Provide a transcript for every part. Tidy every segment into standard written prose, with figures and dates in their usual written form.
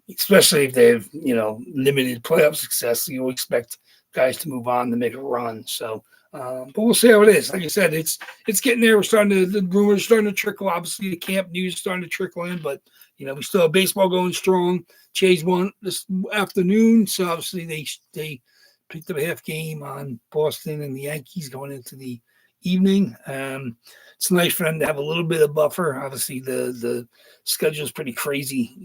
Especially if they have, limited playoff success. You expect guys to move on to make a run. So, but we'll see how it is. Like I said, it's getting there. The rumors are starting to trickle. Obviously, the camp news is starting to trickle in, but we still have baseball going strong. Jays won this afternoon, so obviously they picked up a half game on Boston and the Yankees going into the evening. It's nice for them to have a little bit of buffer. Obviously, the schedule is pretty crazy.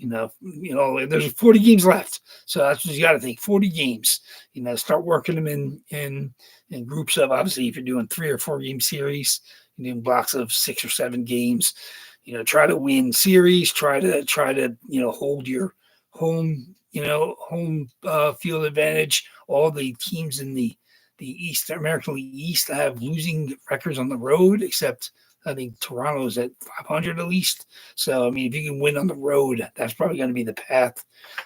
There's 40 games left, so that's what you got to think. 40 games. Start working them in groups of, obviously, if you're doing 3 or 4 game series, you're doing blocks of 6 or 7 games. Try to win series. Try to hold your home field advantage. All the teams in the East American League East have losing records on the road, except I think Toronto's at 500 at least. So, I mean, if you can win on the road, that's probably going to be the path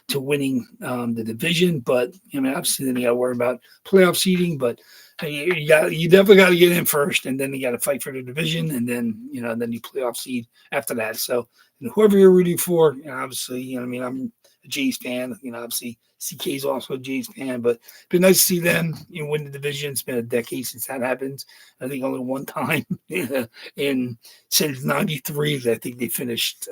to winning the division. But, obviously then you got to worry about playoff seeding, but you definitely got to get in first, and then you got to fight for the division, and then, then you playoff seed after that. So, whoever you're rooting for, obviously, I'm a Jays fan. Obviously CK is also a Jays fan, but it'd be nice to see them win the division. It's been a decade since that happened. I think only one time since '93 that I think they finished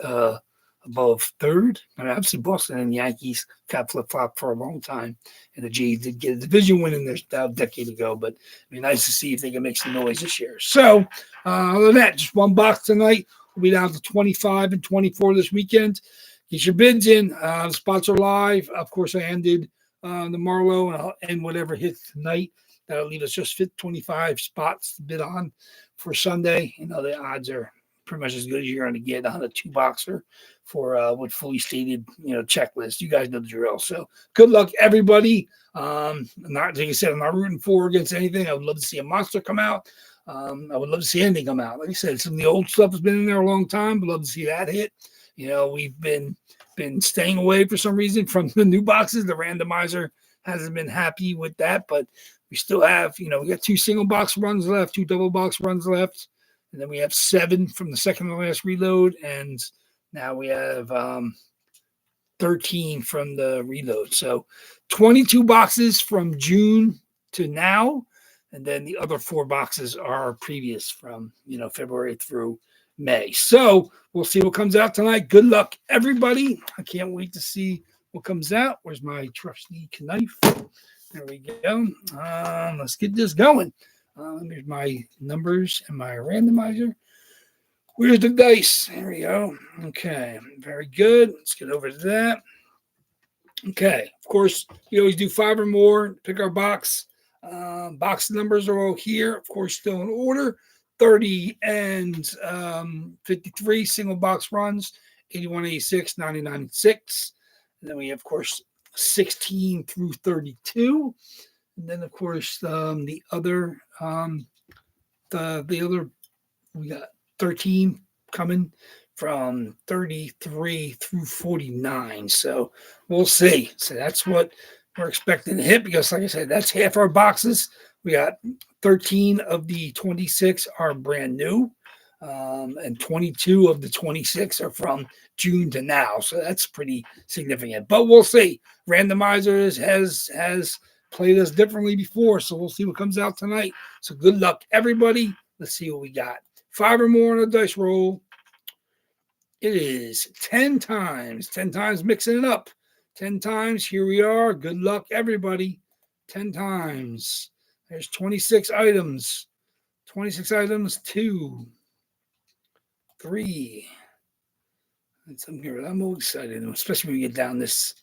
above third. And obviously Boston and Yankees got flip-flop for a long time, and the Jays did get a division win in there a decade ago, but it'd be nice to see if they can make some noise this year. So other than that, just one box tonight. We'll be down to 25 and 24 this weekend. Get your bids in. The spots are live. Of course, I ended the Marlowe, and I'll end whatever hits tonight. That'll leave us just 25 spots to bid on for Sunday. The odds are pretty much as good as you're going to get on a 2-boxer for with fully stated, checklist. You guys know the drill. So good luck, everybody. Like I said, I'm not rooting for or against anything. I would love to see a monster come out. I would love to see anything come out. Like I said, some of the old stuff has been in there a long time. Would love to see that hit. We've been staying away for some reason from the new boxes. The randomizer hasn't been happy with that, but we still have, we got 2 single box runs left, 2 double box runs left, and then we have 7 from the second to last reload, and now we have 13 from the reload. So 22 boxes from June to now, and then the other 4 boxes are previous from, February through May. So we'll see what comes out tonight. Good luck, everybody. I can't wait to see what comes out. Where's my trusty knife? There we go. Let's get this going. Here's my numbers and my randomizer. Where's the dice? There we go. Okay, very good. Let's get over to that. Okay, of course, we always do 5 or more. Pick our box. Box numbers are all here. Of course, still in order. 30 and 53 single box runs, 81, 86, 99, 6. And then we have, of course, 16 through 32. And then, of course, the other, we got 13 coming from 33 through 49. So we'll see. So that's what we're expecting to hit, because, like I said, that's half our boxes. We got 13 of the 26 are brand new, and 22 of the 26 are from June to now. So that's pretty significant. But we'll see. Randomizers has played us differently before, so we'll see what comes out tonight. So good luck, everybody. Let's see what we got. 5 or more on a dice roll. It is 10 times. 10 times mixing it up. 10 times. Here we are. Good luck, everybody. 10 times. There's 26 items. 26 items. 2, 3. I'm all excited, especially when we get down this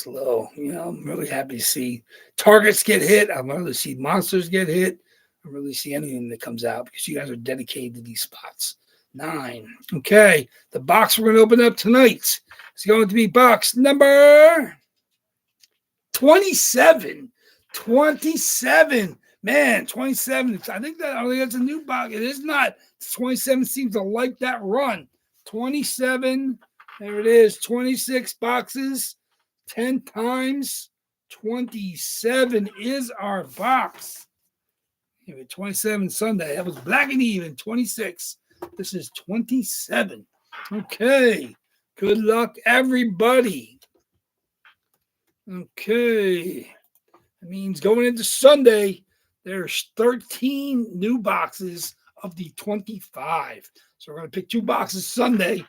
low. I'm really happy to see targets get hit. I'd rather see monsters get hit. I'd really see anything that comes out, because you guys are dedicated to these spots. 9. Okay. The box we're going to open up tonight is going to be box number 27. 27. Man, 27. I think that's a new box. It is not. 27 seems to like that run. 27. There it is. 26 boxes. 10 times. 27 is our box. 27 Sunday. That was black and even. 26. This is 27. Okay. Good luck, everybody. Okay. That means going into Sunday, there's 13 new boxes of the 25. So we're going to pick 2 boxes Sunday,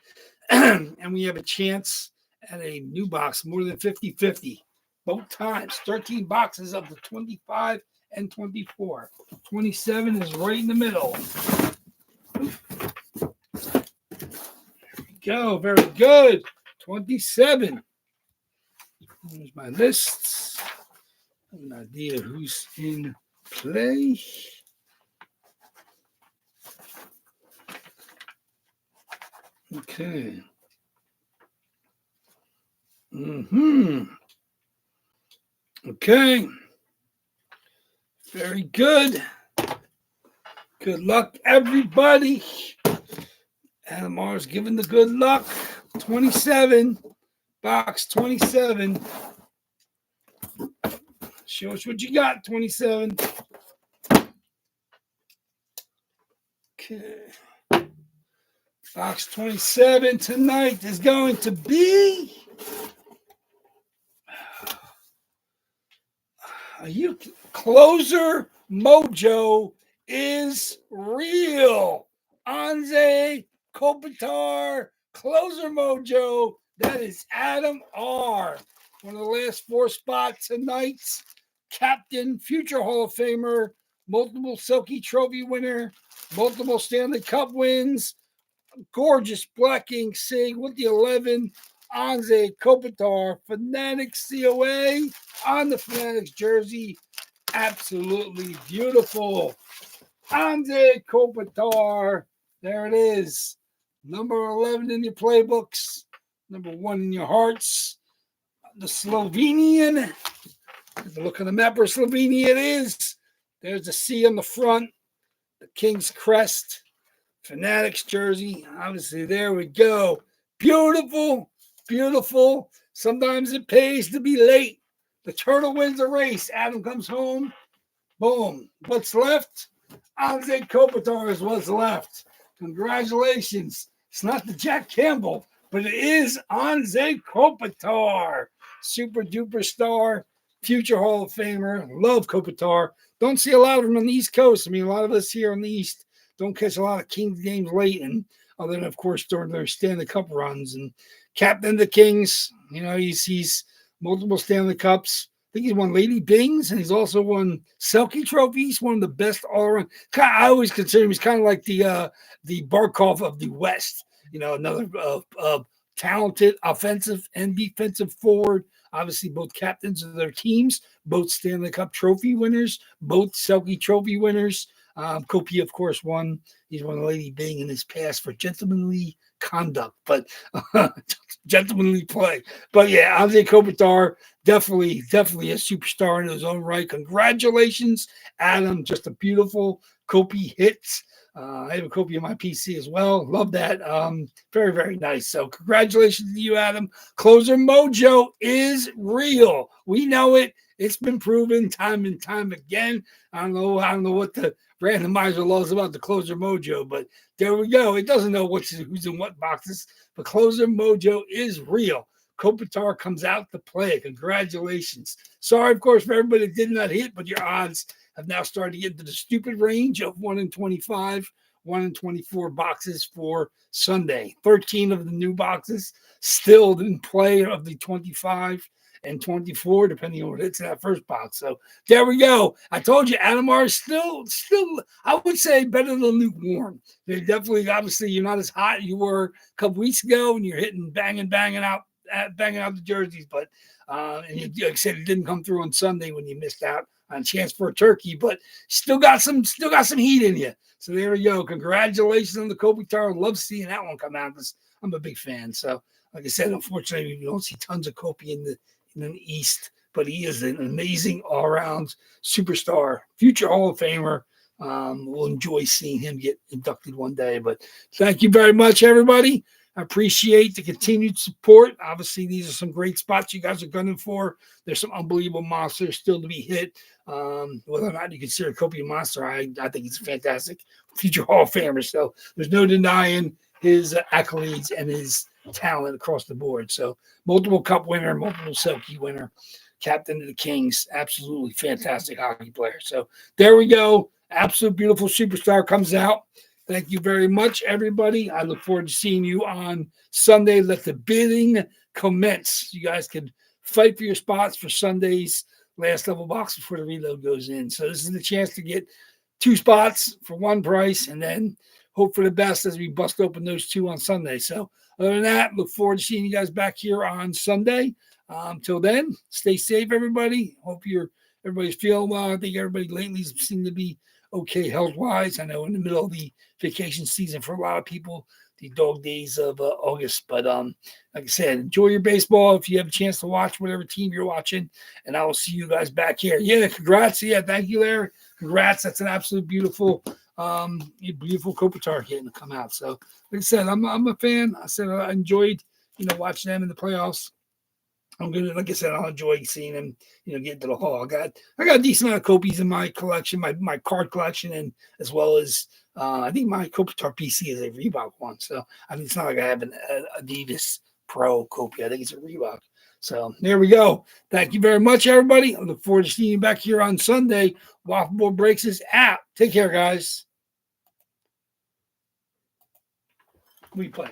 and we have a chance at a new box, more than 50-50. Both times, 13 boxes of the 25 and 24. 27 is right in the middle. There we go. Very good. 27. Here's my list. An idea who's in play. Okay. Okay. Very good. Good luck, everybody. Adamar's giving the good luck. 27. Box 27. Show us what you got, 27. Okay. Box 27 tonight is going to be Closer Mojo is real. Anze Kopitar, Closer Mojo. That is Adam R. One of the last 4 spots tonight's captain, future Hall of Famer, multiple Selkie Trophy winner, multiple Stanley Cup wins, gorgeous Black Ink Sig with the 11, Anze Kopitar, Fanatics COA on the Fanatics jersey. Absolutely beautiful. Anze Kopitar, there it is. Number 11 in your playbooks, number 1 in your hearts. The Slovenian, look at the map where Slovenia it is. There's the C on the front, the King's Crest, Fanatics jersey. Obviously, there we go. Beautiful, beautiful. Sometimes it pays to be late. The turtle wins the race. Adam comes home. Boom. What's left? Anze Kopitar is what's left. Congratulations. It's not the Jack Campbell, but it is Anze Kopitar. Super duper star, future Hall of Famer. Love Kopitar. Don't see a lot of them on the East Coast. I mean, a lot of us here on the East don't catch a lot of Kings games late, and other than, of course, during their Stanley Cup runs. And captain of the Kings, you know, he's multiple Stanley Cups. I think he's won Lady Bings, and he's also won Selkie trophies. One of the best all around. I always consider him. He's kind of like the Barkov of the West. You know, another talented offensive and defensive forward. Obviously, both captains of their teams, both Stanley Cup trophy winners, both Selkie trophy winners. Kopi, of course, won. He's won Lady Bing in his past for gentlemanly conduct, but gentlemanly play. But yeah, Anze Kopitar, definitely a superstar in his own right. Congratulations, Adam. Just a beautiful Kopi hit. I have a Kopi on my PC as well. Love that. Very, very nice. So congratulations to you, Adam. Closer Mojo is real. We know it. It's been proven time and time again. I don't know what the randomizer loves about the Closer Mojo, but there we go. It doesn't know who's in what boxes, but Closer Mojo is real. Kopitar comes out to play. Congratulations. Sorry, of course, for everybody that did not hit, but your odds have now started to get into the stupid range of 1 in 25, 1 in 24 boxes for Sunday. 13 of the new boxes still didn't play of the 25 and 24, depending on what hits in that first box. So there we go. I told you, Adamar is still, I would say, better than lukewarm. They definitely, obviously, you're not as hot as you were a couple weeks ago, and you're hitting, banging out the jerseys. But and you, like I said, it didn't come through on Sunday when you missed out on a chance for a turkey, but still got some heat in you. So there we go. Congratulations on the Kopitar. Love seeing that one come out because I'm a big fan. So, like I said, unfortunately, we don't see tons of Kopi in the East, but he is an amazing all-around superstar, future Hall of Famer. We'll enjoy seeing him get inducted one day. But thank you very much, everybody. I appreciate the continued support. Obviously, these are some great spots you guys are gunning for. There's some unbelievable monsters still to be hit. Whether or not you consider Kopi a monster, I think he's a fantastic future Hall of Famer. So there's no denying his accolades and his talent across the board. So multiple cup winner, multiple Selkie winner, captain of the Kings, absolutely fantastic hockey player. So there we go. Absolute beautiful superstar comes out. Thank you very much, everybody. I look forward to seeing you on Sunday. Let the bidding commence. You guys can fight for your spots for Sunday's last level box before the reload goes in. So this is the chance to get 2 spots for 1 price, and then hope for the best as we bust open those 2 on Sunday. So other than that, look forward to seeing you guys back here on Sunday. Till then, stay safe, everybody. Hope everybody's feeling well. I think everybody lately seems to be okay health-wise. I know in the middle of the vacation season for a lot of people, the dog days of August. But like I said, enjoy your baseball if you have a chance to watch whatever team you're watching. And I will see you guys back here. Yeah, congrats. Yeah, thank you, Larry. Congrats. That's an absolute beautiful Kopitar getting to come out. So like I said, I'm a fan. I said I enjoyed, watching them in the playoffs. I'm gonna, like I said, I'll enjoy seeing them, get into the hall. I got a decent amount of Copies in my collection, my card collection, and as well as I think my Kopitar PC is a Reebok one. So I mean, it's not like I have an Adidas Pro Copy. I think it's a Reebok. So there we go. Thank you very much, everybody. I look forward to seeing you back here on Sunday. Waffleboard Breaks is out. Take care, guys. We play.